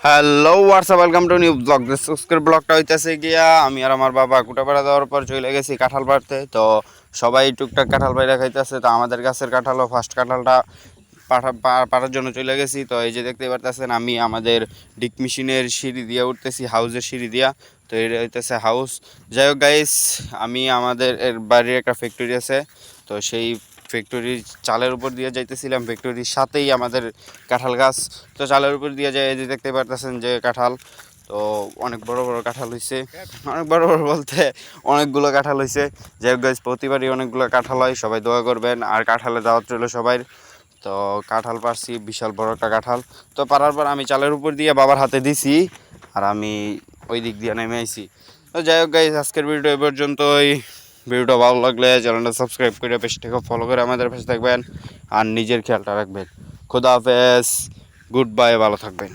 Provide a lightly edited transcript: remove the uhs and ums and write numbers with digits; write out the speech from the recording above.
Hello WhatsApp welcome to new blog. আজকের ব্লগটা হইতেছে গিয়া আমি আর আমার বাবা কুটাপাড়া দেওয়ার পর চলে গেছি কাঁঠাল পাড়তে। তো সবাই টুকটাক কাঁঠাল পাড়া খাইতেছে। তো আমাদের গাছের কাঁঠালও ফার্স্ট কাঁঠালটা পাড়ার জন্য চলে গেছি। তো এই যে দেখতে পারতেছেন আমি আমাদের ডিক মেশিনের সিঁড়ি দিয়ে উঠতেছি, হাউসের সিঁড়ি দিয়া। তো এটা হইতেছে হাউস। যাই হোক গাইস, আমি আমাদের বাড়ির একটা ফ্যাক্টরি আছে, তো সেই ফ্যাক্টরির চালের উপর দিয়ে যাইতেছিলাম। ফ্যাক্টরির সাথেই আমাদের কাঁঠাল গাছ। তো চালের উপর দিয়ে যাই, এই যে দেখতে পারতেছেন যে কাঁঠাল। তো অনেক বড় বড় কাঁঠাল হয়েছে, অনেক বড় বড় বলতে অনেকগুলো কাঁঠাল হয়েছে। যাই হোক গাইস, প্রতিবারই অনেকগুলো কাঁঠাল হয়, সবাই দোয়া করবেন। আর কাঁঠালের দাওয়াত রইল সবাই। তো কাঁঠাল পারছি, বিশাল বড় একটা কাঁঠাল। তো পারার পর আমি চালের উপর দিয়ে বাবার হাতে দিছি, আর আমি ওই দিক দিয়ে নেমে আইছি। তো যাই হোক গাইস, আজকের ভিডিও এ পর্যন্তই। ভিডিওটা ভালো লাগলে চ্যানেলটা সাবস্ক্রাইব করে পেজটাকে ফলো করে আমাদের পাশে থাকবেন, আর নিজের খেয়ালটা রাখবেন। খোদা হাফেজ, গুড বাই, ভালো থাকবেন।